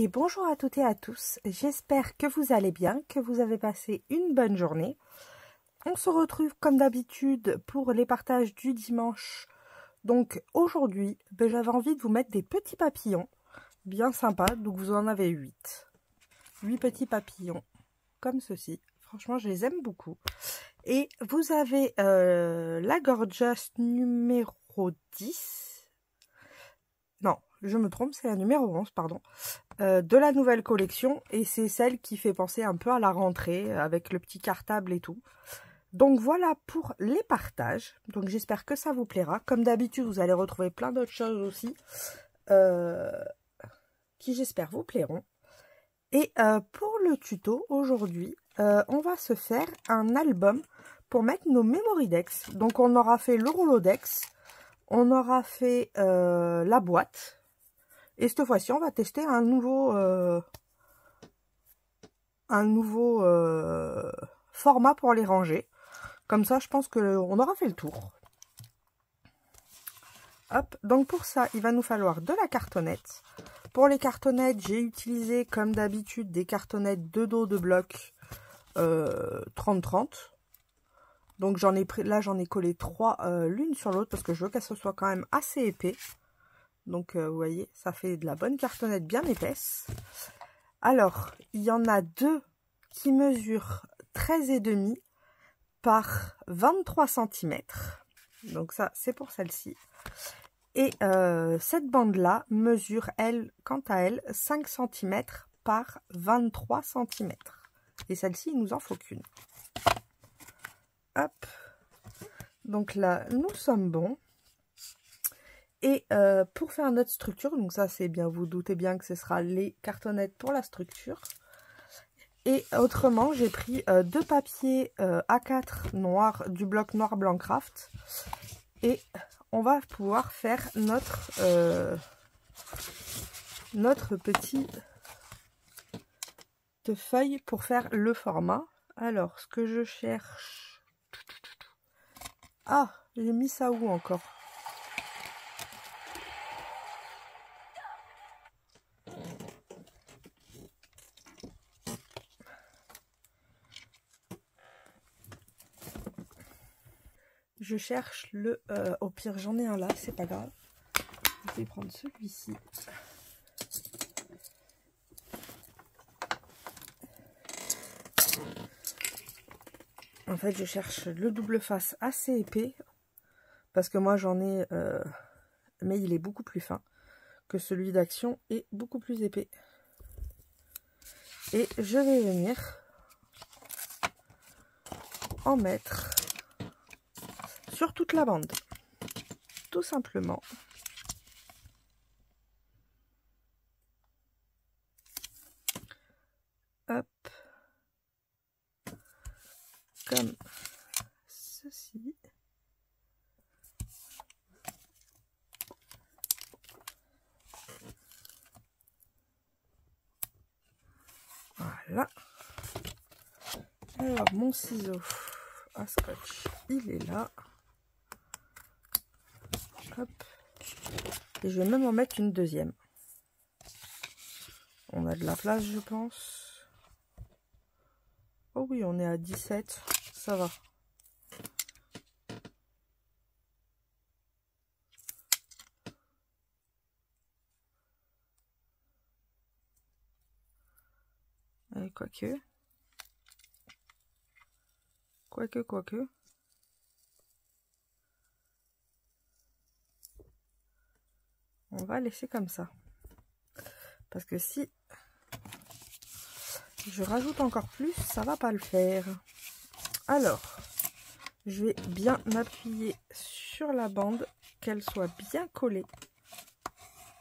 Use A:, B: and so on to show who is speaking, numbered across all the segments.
A: Et bonjour à toutes et à tous, j'espère que vous allez bien, que vous avez passé une bonne journée. On se retrouve comme d'habitude pour les partages du dimanche. Donc aujourd'hui, j'avais envie de vous mettre des petits papillons, bien sympas, donc vous en avez 8. 8 petits papillons, comme ceci. Franchement, je les aime beaucoup. Et vous avez la Gorgeous numéro 10. Non, je me trompe, c'est la numéro 11, pardon. De la nouvelle collection. Et c'est celle qui fait penser un peu à la rentrée, avec le petit cartable et tout. Donc voilà pour les partages. Donc j'espère que ça vous plaira. Comme d'habitude, vous allez retrouver plein d'autres choses aussi. Qui j'espère vous plairont. Et pour le tuto, aujourd'hui, on va se faire un album pour mettre nos Mémoridex. Donc on aura fait le Rolodex, on aura fait la boîte. Et cette fois-ci, on va tester un nouveau format pour les ranger. Comme ça, je pense qu'on aura fait le tour. Hop, donc pour ça, il va nous falloir de la cartonnette. Pour les cartonnettes, j'ai utilisé comme d'habitude des cartonnettes de dos de bloc 30-30. Donc j'en ai pris, là j'en ai collé 3 l'une sur l'autre parce que je veux qu'elle soit quand même assez épais. Donc vous voyez, ça fait de la bonne cartonnette bien épaisse. Alors, il y en a 2 qui mesurent 13,5 par 23 cm. Donc ça, c'est pour celle-ci. Et cette bande-là mesure, elle, quant à elle, 5 cm par 23 cm. Et celle-ci, il nous en faut qu'une. Hop. Donc là, nous sommes bons. Et pour faire notre structure, donc ça c'est bien, vous doutez bien que ce sera les cartonnettes pour la structure. Et autrement, j'ai pris 2 papiers A4 noirs du bloc Noir Blanc Craft. Et on va pouvoir faire notre petite feuille pour faire le format. Alors, ce que je cherche... Ah, j'ai mis ça où encore? Je cherche le... au pire, j'en ai un là, c'est pas grave. Je vais prendre celui-ci. En fait, je cherche le double face assez épais. Parce que moi, j'en ai... mais il est beaucoup plus fin que celui d'Action et beaucoup plus épais. Et je vais venir en mettre sur toute la bande, tout simplement. Hop, comme ceci. Voilà. Alors mon ciseau à scotch, il est là. Hop. Et je vais même en mettre une deuxième. On a de la place, je pense. Oh oui, on est à 17. Ça va. Allez, quoique. Quoique. On va laisser comme ça. Parce que si je rajoute encore plus, ça va pas le faire. Alors, je vais bien m'appuyer sur la bande, qu'elle soit bien collée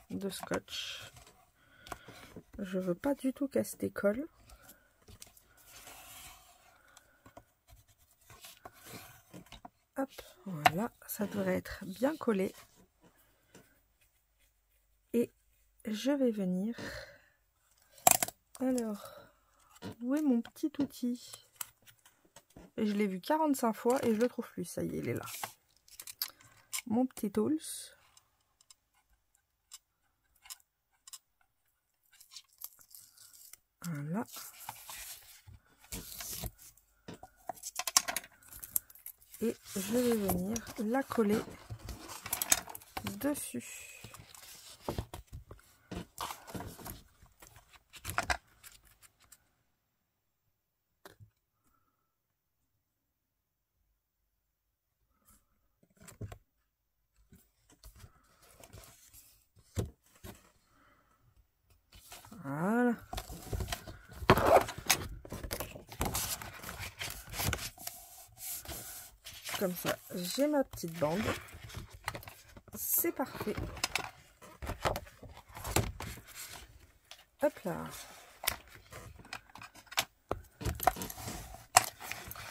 A: de scotch. Je veux pas du tout qu'elle se décolle. Hop, voilà, ça devrait être bien collé. Et je vais venir... Alors, où est mon petit outil? Je l'ai vu 45 fois et je le trouve plus. Ça y est, il est là. Mon petit tools. Voilà. Et je vais venir la coller dessus. Voilà. Comme ça, j'ai ma petite bande. C'est parfait. Hop là.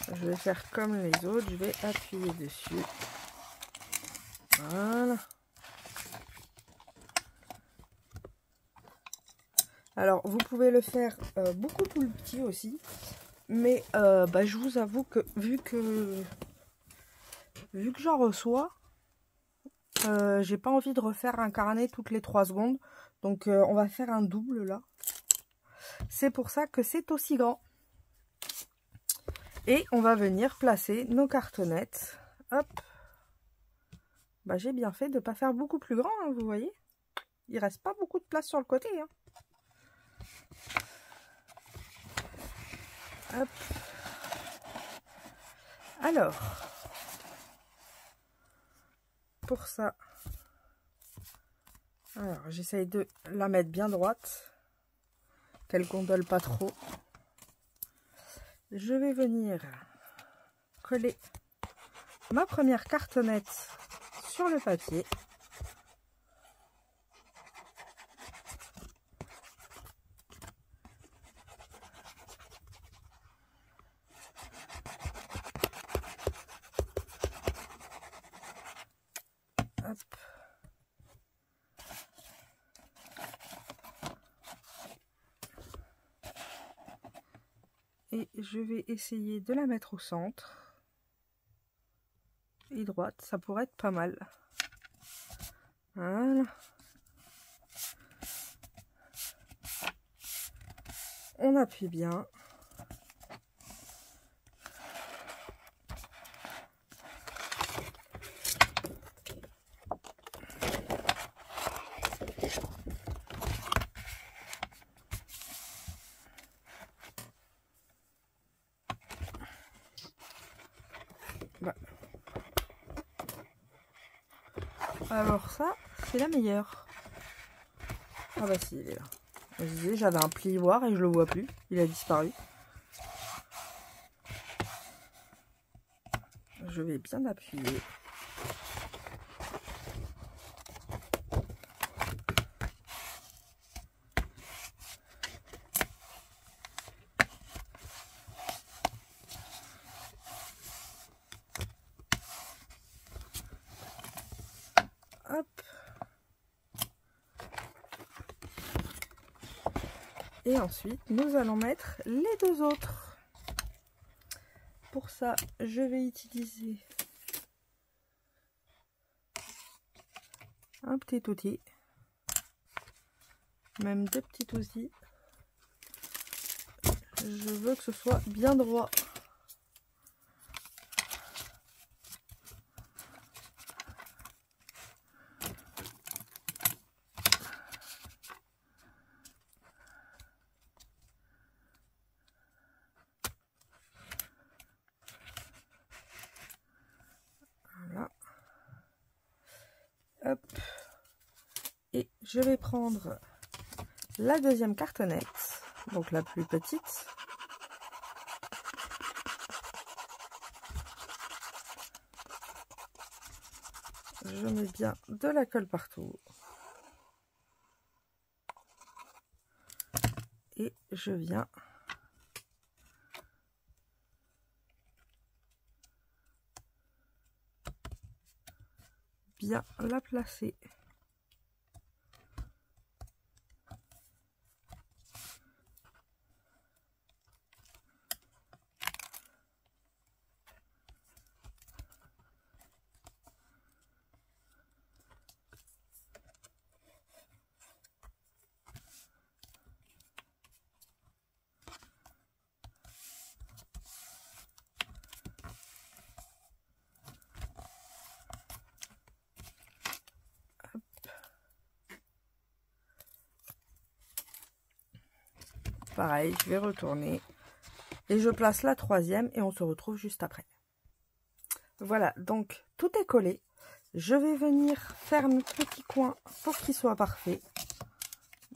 A: Je vais faire comme les autres. Je vais appuyer dessus. Voilà. Alors, vous pouvez le faire beaucoup plus petit aussi. Mais je vous avoue que vu que j'en reçois, j'ai pas envie de refaire un carnet toutes les 3 secondes. Donc, on va faire un double là. C'est pour ça que c'est aussi grand. Et on va venir placer nos cartonnettes. Hop. Bah, j'ai bien fait de ne pas faire beaucoup plus grand, hein, vous voyez. Il reste pas beaucoup de place sur le côté. Hein. Hop. Alors, pour ça, alors j'essaye de la mettre bien droite, qu'elle gondole pas trop. Je vais venir coller ma première cartonnette sur le papier. Hop. Et je vais essayer de la mettre au centre. Et droite, ça pourrait être pas mal. Voilà. On appuie bien. Alors ça, c'est la meilleure. Ah bah si, il est là. Je disais, j'avais un plioir et je le vois plus. Il a disparu. Je vais bien appuyer. Hop. Et ensuite, nous allons mettre les deux autres. Pour ça, je vais utiliser un petit outil. Même deux petits outils. Je veux que ce soit bien droit. Voilà. Hop. Et je vais prendre la deuxième cartonnette, donc la plus petite. Je mets bien de la colle partout. Et je viens bien la placer. pareil, je vais retourner. Et je place la troisième et on se retrouve juste après. Voilà, donc tout est collé. Je vais venir faire mes petits coins pour qu'ils soient parfaits.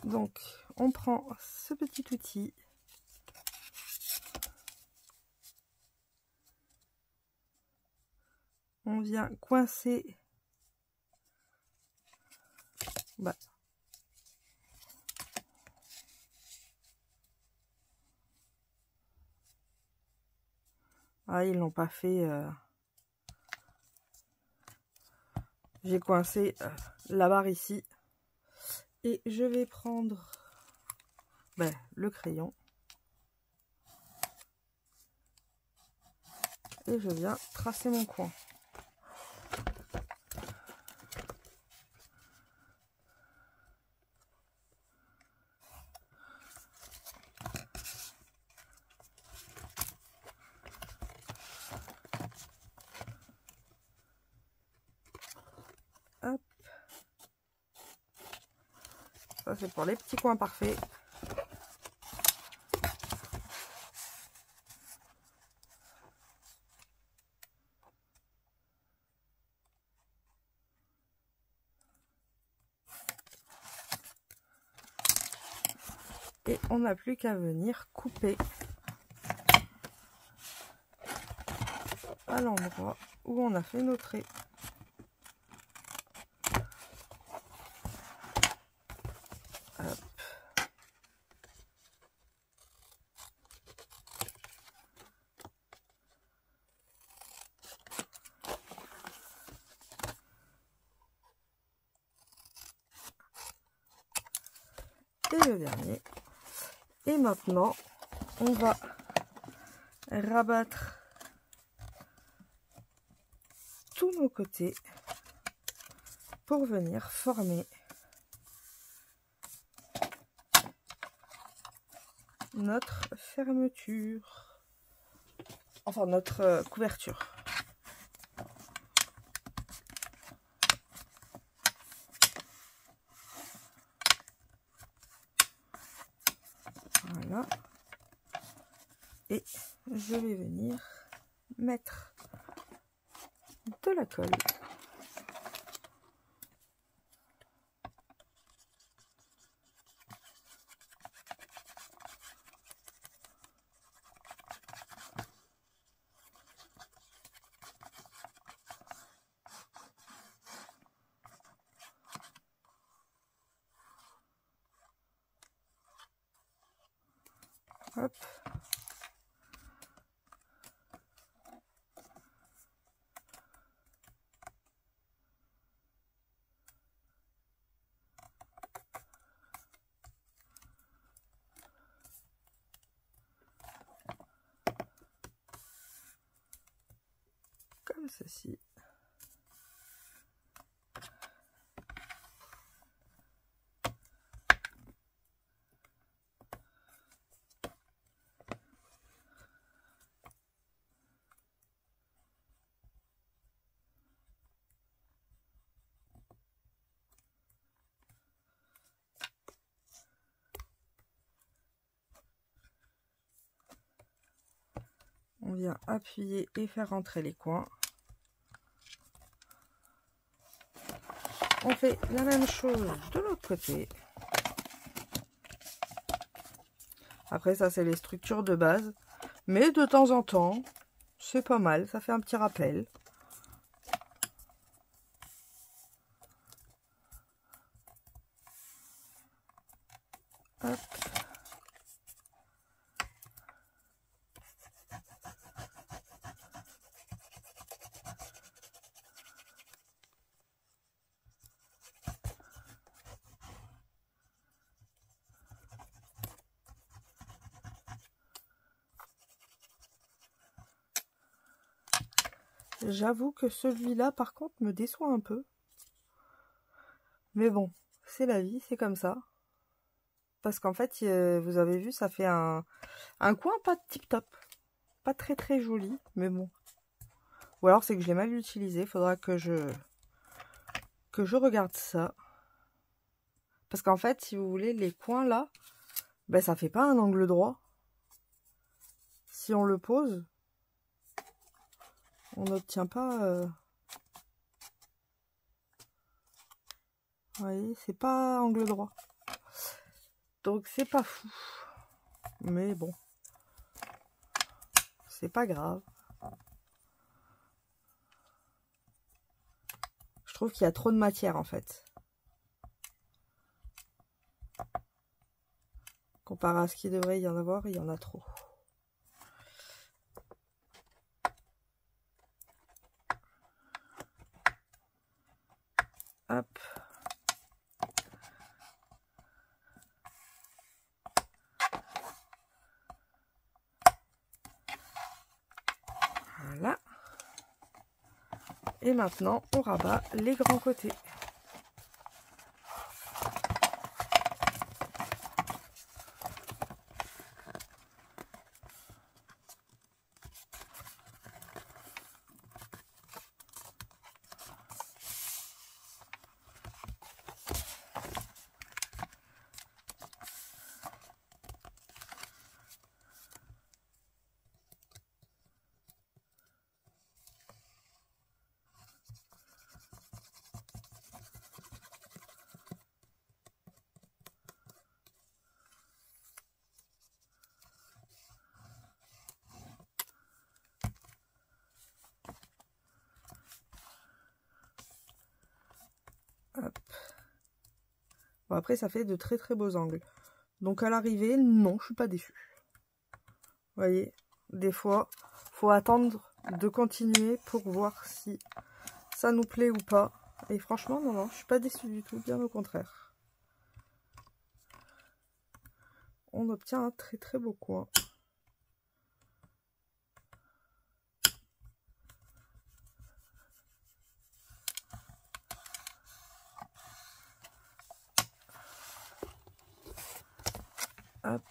A: Donc, on prend ce petit outil. On vient coincer. Bah. Ah, ils l'ont pas fait. J'ai coincé la barre ici. Et je vais prendre le crayon. Et je viens tracer mon coin. Hop. Ça c'est pour les petits coins parfaits. Et on n'a plus qu'à venir couper à l'endroit où on a fait nos traits. Hop. Et le dernier. Et maintenant, on va rabattre tous nos côtés pour venir former notre fermeture, enfin notre couverture. Voilà. Et je vais venir mettre de la colle. Hop. Comme ceci. On vient appuyer et faire rentrer les coins. On fait la même chose de l'autre côté. Après ça c'est les structures de base. Mais de temps en temps, c'est pas mal. Ça fait un petit rappel. Hop. J'avoue que celui-là, par contre, me déçoit un peu. Mais bon, c'est la vie, c'est comme ça. Parce qu'en fait, vous avez vu, ça fait un coin pas tip-top. Pas très très joli, mais bon. Ou alors c'est que je l'ai mal utilisé, faudra que je regarde ça. Parce qu'en fait, si vous voulez, les coins là ben ça fait pas un angle droit. Si on le pose, on n'obtient pas... Vous voyez, c'est pas angle droit. Donc c'est pas fou. Mais bon. C'est pas grave. Je trouve qu'il y a trop de matière en fait. Comparé à ce qu'il devrait y en avoir, il y en a trop. Hop. Voilà. Et maintenant, on rabat les grands côtés. Hop. Bon, après, ça fait de très très beaux angles. Donc à l'arrivée, non, je suis pas déçue. Vous voyez, des fois, faut attendre de continuer pour voir si ça nous plaît ou pas. Et franchement, non, je suis pas déçue du tout, bien au contraire. On obtient un très très beau coin. Hop.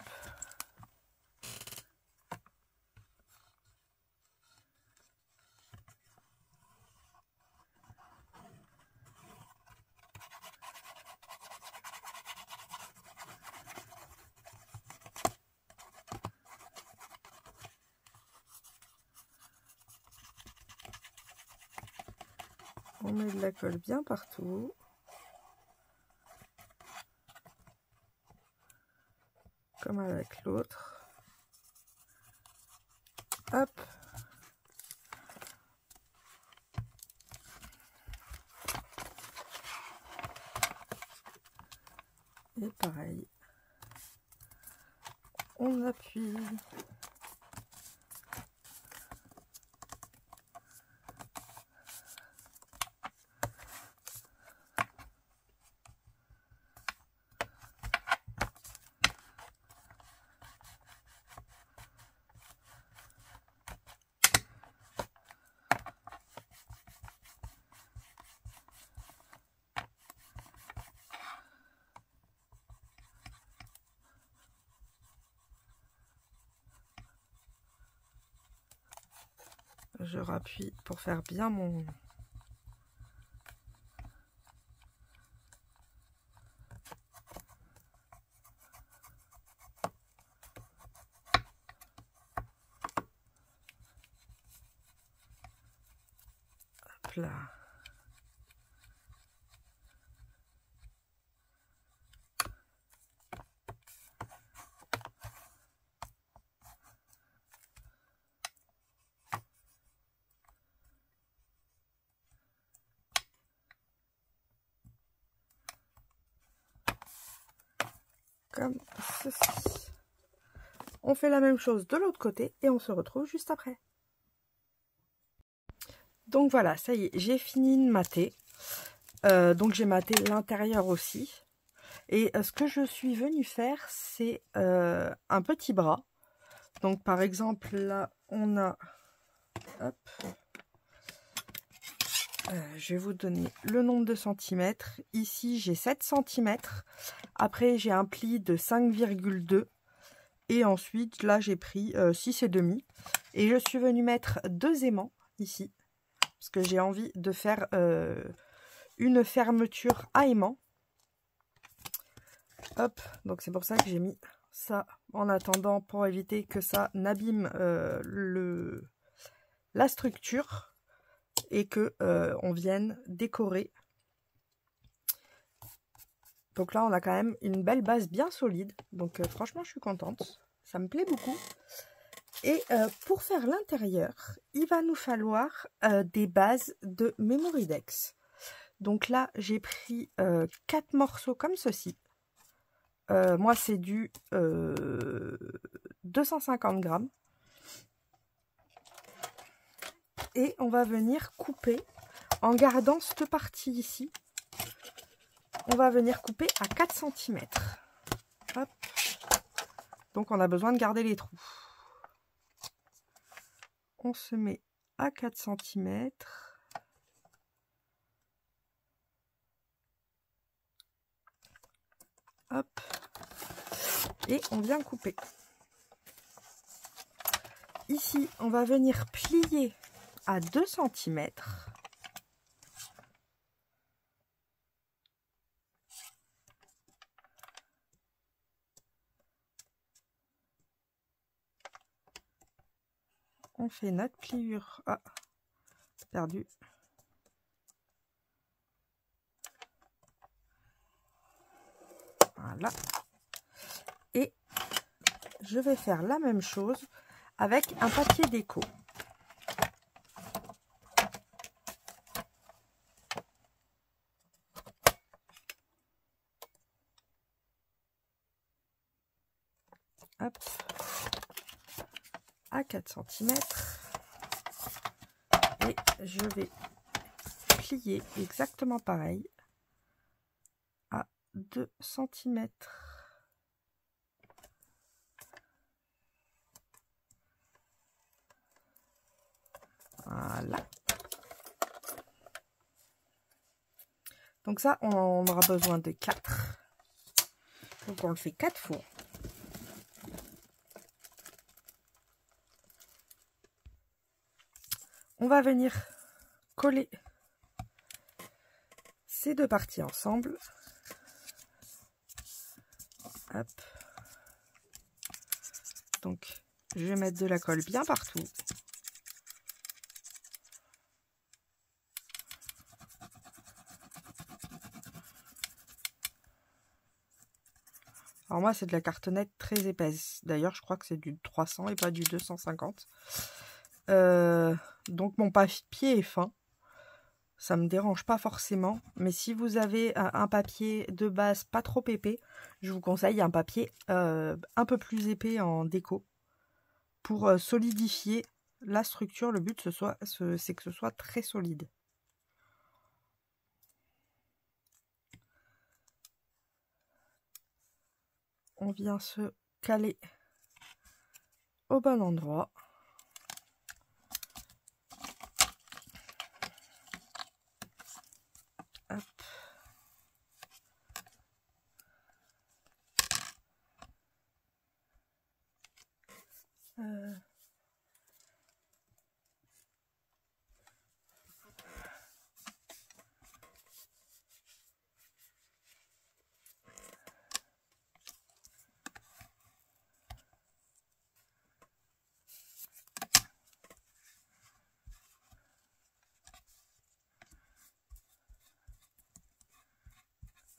A: On met de la colle bien partout. Comme avec l'autre. Hop. Et pareil. On appuie. Je rappuie pour faire bien mon... Hop là. Comme ceci. On fait la même chose de l'autre côté et on se retrouve juste après. Donc voilà, ça y est, j'ai fini de mater. Donc j'ai maté l'intérieur aussi. Et ce que je suis venue faire, c'est un petit bras. Donc par exemple, là, on a... Hop. Je vais vous donner le nombre de centimètres. Ici, j'ai 7 centimètres. Après, j'ai un pli de 5,2. Et ensuite, là, j'ai pris 6,5. Et je suis venue mettre 2 aimants ici. Parce que j'ai envie de faire une fermeture à aimant. Hop, donc c'est pour ça que j'ai mis ça en attendant pour éviter que ça n'abîme la structure et que on vienne décorer. Donc là on a quand même une belle base bien solide, donc franchement je suis contente, ça me plaît beaucoup. Et pour faire l'intérieur, il va nous falloir des bases de Memoridex. Donc là j'ai pris 4 morceaux comme ceci. Moi c'est du 250 grammes. Et on va venir couper en gardant cette partie ici. On va venir couper à 4 cm. Hop. Donc on a besoin de garder les trous. On se met à 4 cm. Hop. Et on vient couper. Ici, on va venir plier à 2 cm. On fait notre pliure. Ah, perdu. Voilà. Et je vais faire la même chose avec un papier déco. Hop. À 4 cm. Et je vais plier exactement pareil à 2 cm. Voilà. Donc ça, on aura besoin de 4. Donc on le fait 4 fois. On va venir coller ces deux parties ensemble. Hop. Donc je vais mettre de la colle bien partout. Alors moi c'est de la cartonnette très épaisse. D'ailleurs je crois que c'est du 300 et pas du 250. Donc mon papier est fin. Ça me dérange pas forcément. Mais si vous avez un papier de base pas trop épais, je vous conseille un papier un peu plus épais en déco. Pour solidifier la structure, le but c'est que ce soit très solide. On vient se caler au bon endroit. Hop.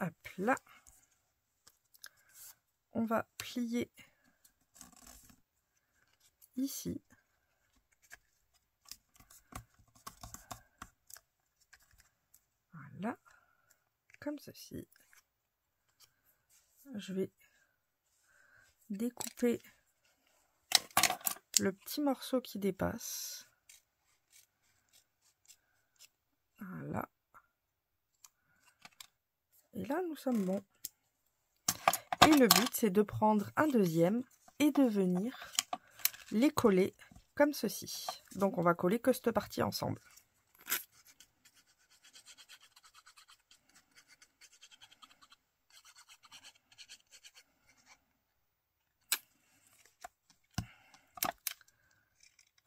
A: Hop là, on va plier ici. Voilà, comme ceci. Je vais découper le petit morceau qui dépasse. Voilà. Et là, nous sommes bons. Et le but, c'est de prendre un deuxième et de venir les coller comme ceci. Donc, on va coller que cette partie ensemble.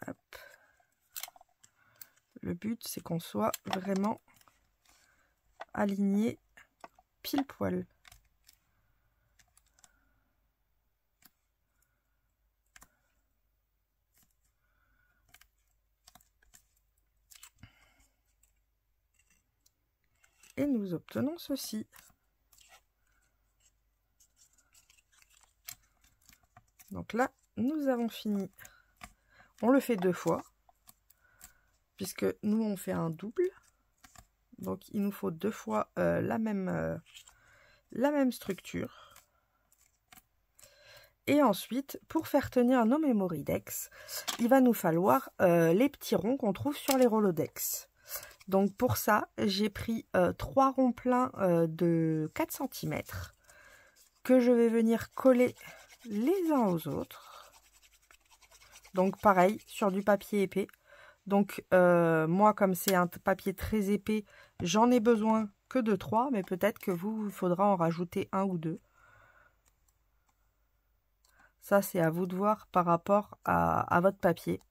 A: Hop. Le but, c'est qu'on soit vraiment aligné pile poil. Et nous obtenons ceci. Donc là, nous avons fini. On le fait 2 fois, puisque nous, on fait un double. Donc, il nous faut 2 fois la même structure. Et ensuite, pour faire tenir nos Mémoridex, il va nous falloir les petits ronds qu'on trouve sur les Rolodex. Donc, pour ça, j'ai pris 3 ronds pleins de 4 cm que je vais venir coller les uns aux autres. Donc, pareil, sur du papier épais. Donc, moi, comme c'est un papier très épais, j'en ai besoin que de 3, mais peut-être que vous, il faudra en rajouter 1 ou 2. Ça, c'est à vous de voir par rapport à votre papier.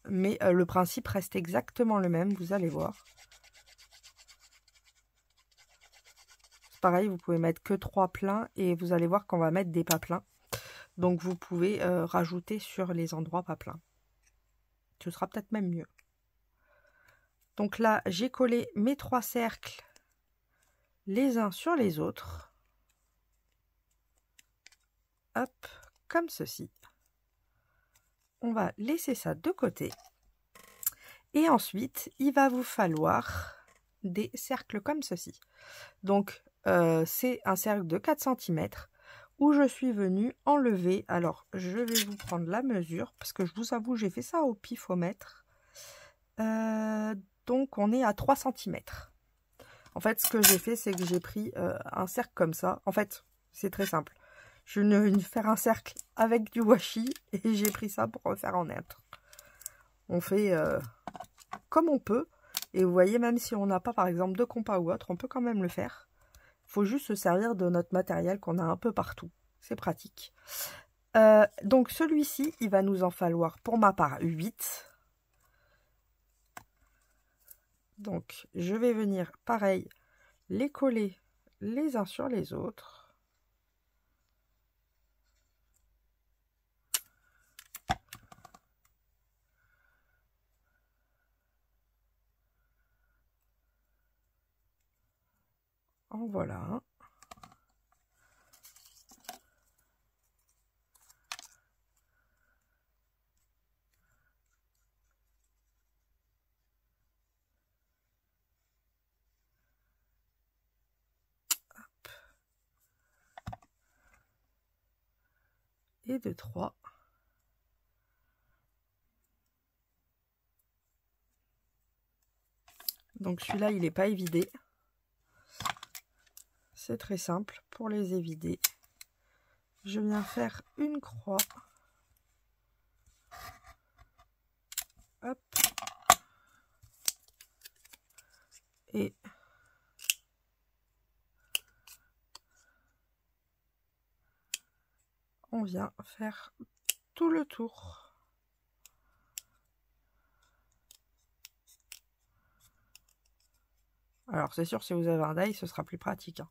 A: Mais le principe reste exactement le même, vous allez voir. Pareil, vous pouvez mettre que 3 pleins et vous allez voir qu'on va mettre des pas pleins. Donc, vous pouvez rajouter sur les endroits pas pleins. Ce sera peut-être même mieux. Donc là, j'ai collé mes 3 cercles les uns sur les autres. Hop, comme ceci. On va laisser ça de côté. Et ensuite, il va vous falloir des cercles comme ceci. Donc, c'est un cercle de 4 cm où je suis venue enlever. Alors, je vais vous prendre la mesure parce que je vous avoue, j'ai fait ça au pifomètre. Donc, on est à 3 cm. En fait, ce que j'ai fait, c'est que j'ai pris un cercle comme ça. En fait, c'est très simple. Je vais faire un cercle avec du washi et j'ai pris ça pour refaire en neutre. On fait comme on peut. Et vous voyez, même si on n'a pas, par exemple, de compas ou autre, on peut quand même le faire. Il faut juste se servir de notre matériel qu'on a un peu partout. C'est pratique. Donc, celui-ci, il va nous en falloir, pour ma part, 8. Donc, je vais venir, pareil, les coller les uns sur les autres. En voilà un. Et de 3. Donc celui-là, il n'est pas évidé. C'est très simple. Pour les évider, je viens faire une croix. Hop. Et on vient faire tout le tour. Alors c'est sûr, si vous avez un die, ce sera plus pratique. Hein.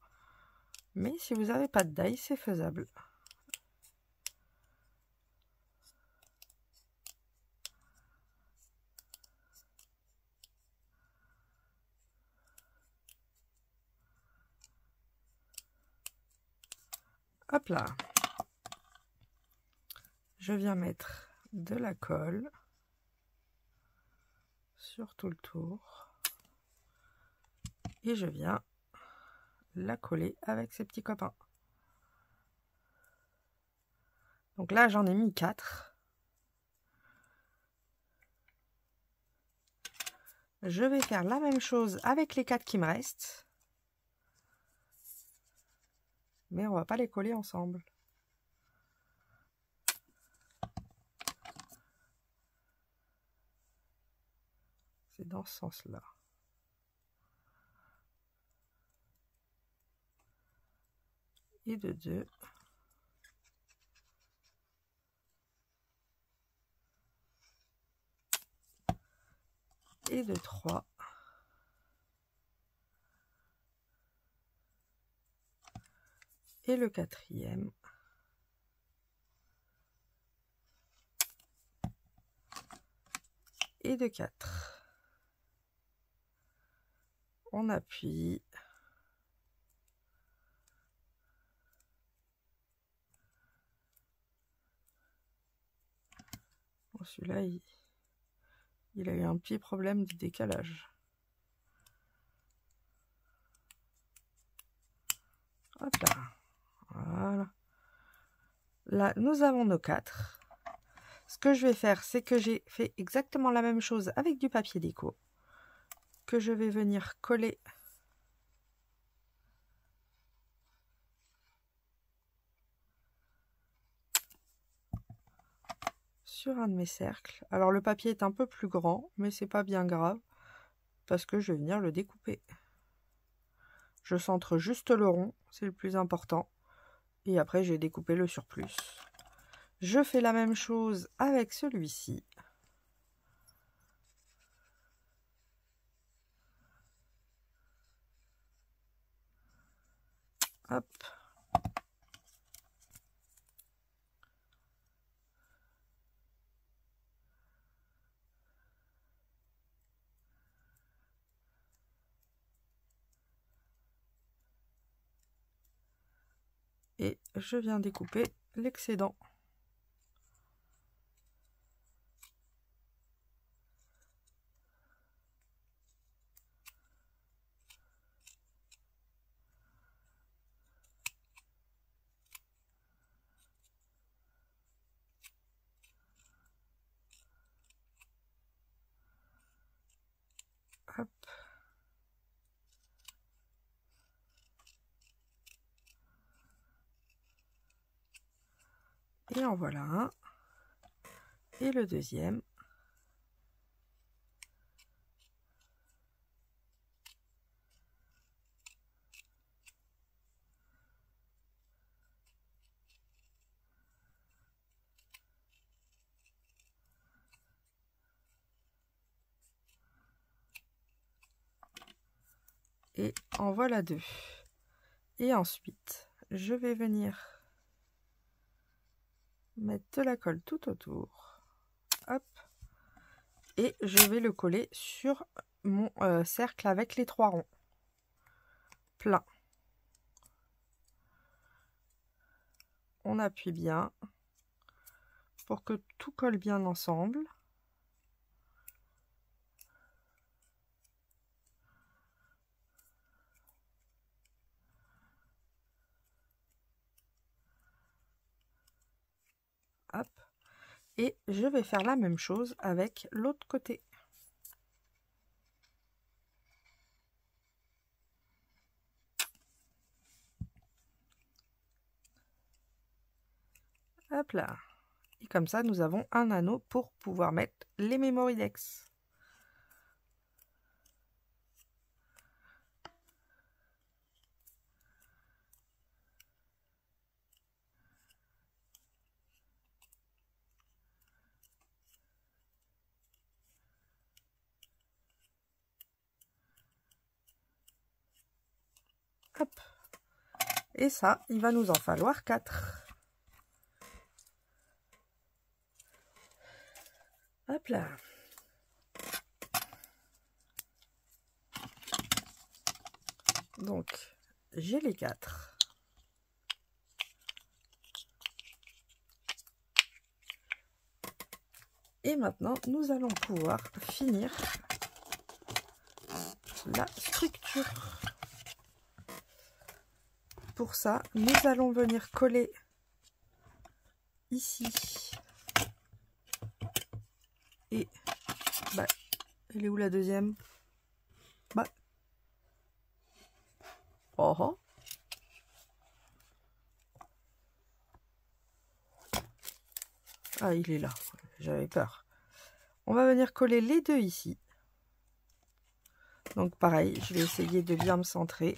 A: Mais si vous n'avez pas de die, c'est faisable. Hop là. Je viens mettre de la colle sur tout le tour. Et je viens la coller avec ces petits copains. Donc là, j'en ai mis 4. Je vais faire la même chose avec les 4 qui me restent. Mais on va pas les coller ensemble. C'est dans ce sens-là. Et de 2. Et de 3. Et le 4e. Et de 4. On appuie. Bon, celui-là, il a eu un petit problème de décalage. Hop là. Voilà. Là, nous avons nos 4. Ce que je vais faire, c'est que j'ai fait exactement la même chose avec du papier déco, que je vais venir coller sur un de mes cercles. Alors le papier est un peu plus grand, mais c'est pas bien grave, parce que je vais venir le découper. Je centre juste le rond, c'est le plus important, et après j'ai découpé le surplus. Je fais la même chose avec celui-ci. Hop. Et je viens découper l'excédent. Hop. Et en voilà un. Et le deuxième. Et en voilà 2. Et ensuite, je vais venir mettre de la colle tout autour. Hop. Et je vais le coller sur mon cercle avec les 3 ronds. Plein. On appuie bien pour que tout colle bien ensemble. Hop. Et je vais faire la même chose avec l'autre côté. Hop là. Et comme ça, nous avons un anneau pour pouvoir mettre les Memoridex. Hop. Et ça, il va nous en falloir 4. Hop là. Donc, j'ai les 4. Et maintenant, nous allons pouvoir finir la structure. Pour ça, nous allons venir coller ici. Et, bah, elle est où la deuxième? Bah. Oh oh. Ah, il est là. J'avais peur. On va venir coller les 2 ici. Donc pareil, je vais essayer de bien me centrer.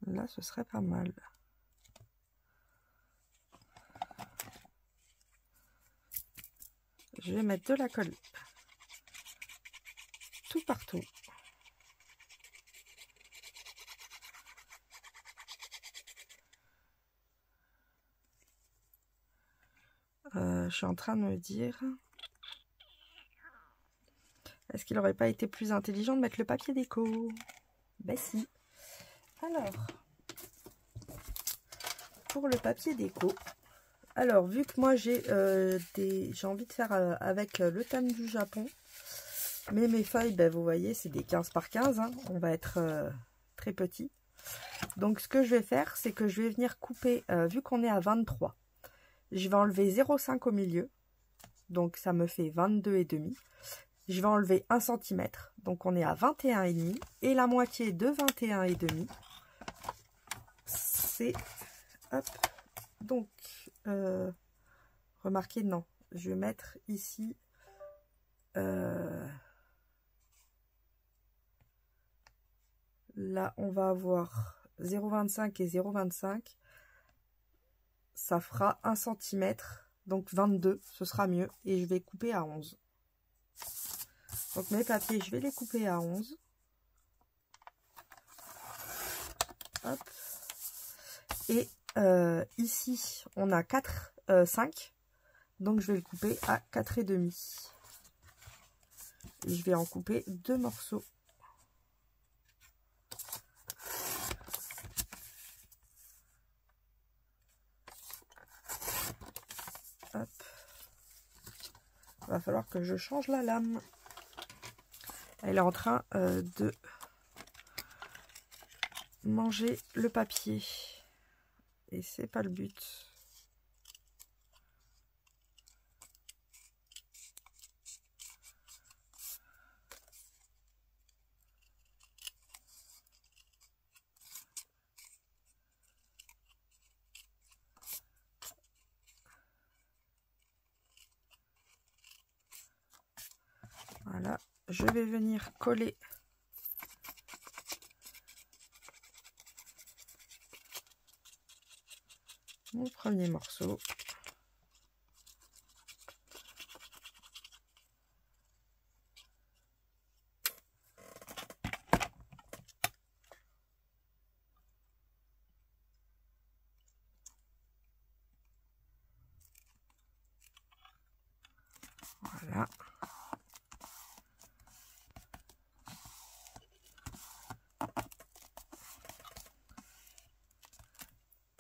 A: Là, ce serait pas mal. Je vais mettre de la colle tout partout. Je suis en train de me dire... Est-ce qu'il n'aurait pas été plus intelligent de mettre le papier déco? Ben si. Alors, pour le papier déco, alors vu que moi j'ai envie de faire avec le thème du Japon, mais mes feuilles, ben, vous voyez, c'est des 15 par 15, hein, on va être très petit. Donc ce que je vais faire, c'est que je vais venir couper, vu qu'on est à 23, je vais enlever 0,5 au milieu, donc ça me fait 22,5. Je vais enlever 1 cm, donc on est à 21,5, et la moitié de 21,5, c'est, hop, donc, remarquez, non, je vais mettre ici, là on va avoir 0,25 et 0,25, ça fera 1 cm, donc 22, ce sera mieux, et je vais couper à 11. Donc mes papiers, je vais les couper à 11. Hop. Et ici, on a 5. Donc je vais le couper à 4,5. Et je vais en couper 2 morceaux. Hop. Va falloir que je change la lame. Elle est en train de manger le papier. Et c'est pas le but. Voilà, je vais venir coller mon premier morceau. Voilà.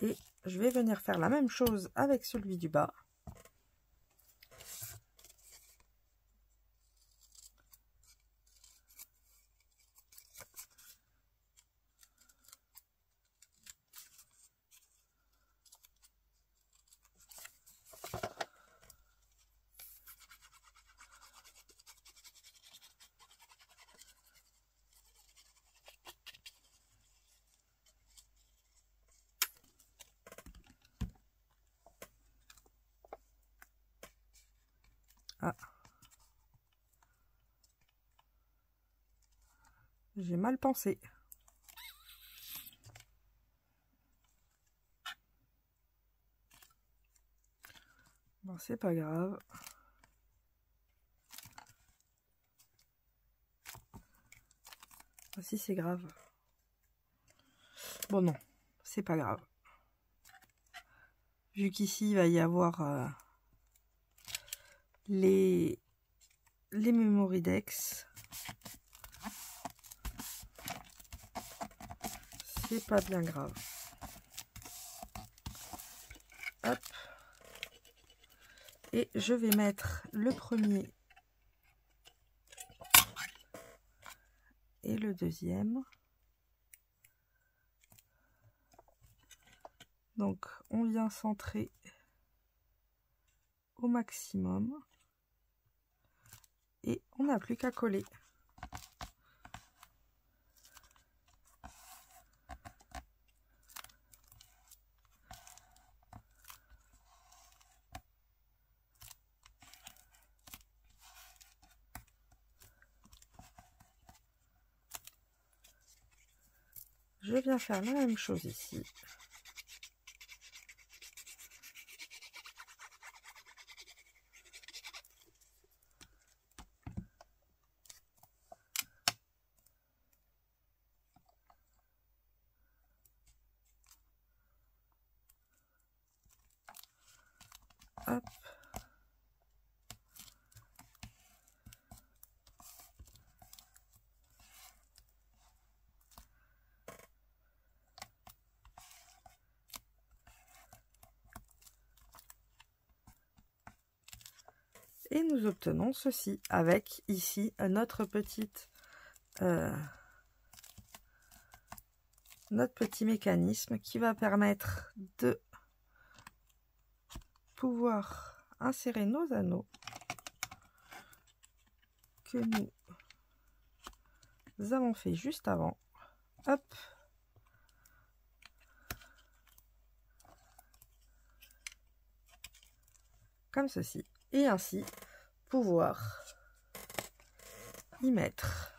A: Et je vais venir faire la même chose avec celui du bas. Ah. J'ai mal pensé. Bon, c'est pas grave. Ah, si, c'est grave. Bon, non, c'est pas grave. Vu qu'ici, il va y avoir les Memoridex. C'est pas bien grave. Hop. Et je vais mettre le premier et le deuxième. Donc on vient centrer au maximum et on n'a plus qu'à coller. Je viens faire la même chose ici. Hop. Et nous obtenons ceci avec ici notre petit mécanisme qui va permettre de pouvoir insérer nos anneaux que nous avons fait juste avant. Hop. Comme ceci. Et ainsi pouvoir y mettre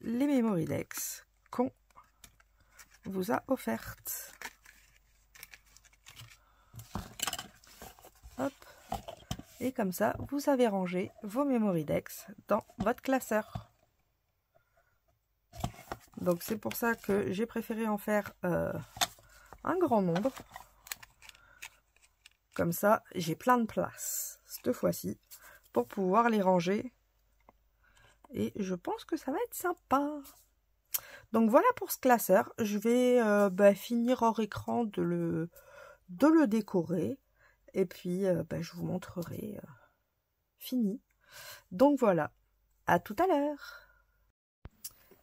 A: les Mémoridex qu'on vous a offertes. Hop. Et comme ça, vous avez rangé vos Mémoridex dans votre classeur. Donc c'est pour ça que j'ai préféré en faire un grand nombre. Comme ça, j'ai plein de place cette fois-ci pour pouvoir les ranger. Et je pense que ça va être sympa. Donc voilà pour ce classeur. Je vais finir hors écran de le décorer. Et puis je vous montrerai fini. Donc voilà, à tout à l'heure.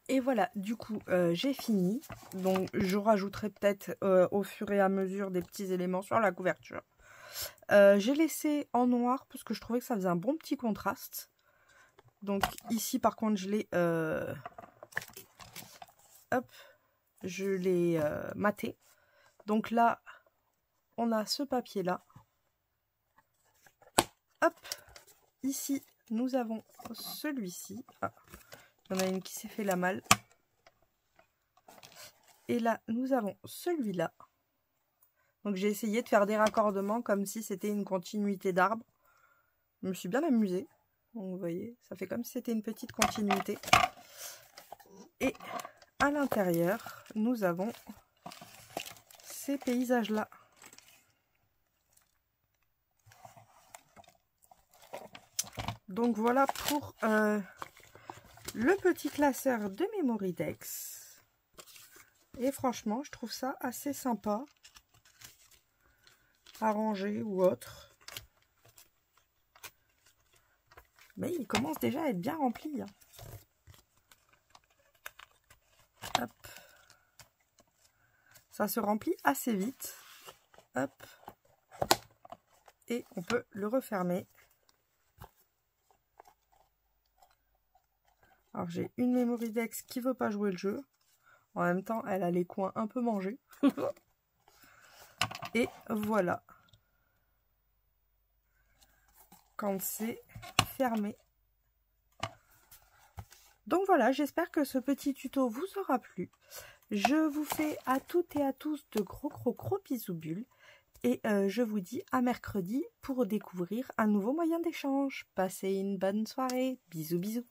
A: Et voilà, du coup, j'ai fini. Donc je rajouterai peut-être au fur et à mesure des petits éléments sur la couverture. J'ai laissé en noir parce que je trouvais que ça faisait un bon petit contraste. Donc ici par contre je l'ai maté. Donc là on a ce papier là. Hop, ici nous avons celui-ci. Ah, il y en a une qui s'est fait la malle. Et là nous avons celui-là. Donc j'ai essayé de faire des raccordements comme si c'était une continuité d'arbre. Je me suis bien amusée. Donc vous voyez, ça fait comme si c'était une petite continuité. Et à l'intérieur, nous avons ces paysages-là. Donc voilà pour le petit classeur de Mémoridex. Et franchement, je trouve ça assez sympa à ranger ou autre. Mais il commence déjà à être bien rempli. Hein. Hop. Ça se remplit assez vite. Hop. Et on peut le refermer. Alors j'ai une Mémoridex qui veut pas jouer le jeu. En même temps, elle a les coins un peu mangés. Et voilà. Quand c'est fermé. Donc voilà, j'espère que ce petit tuto vous aura plu. Je vous fais à toutes et à tous de gros bisous bulles. Et je vous dis à mercredi pour découvrir un nouveau moyen d'échange. Passez une bonne soirée. Bisous bisous.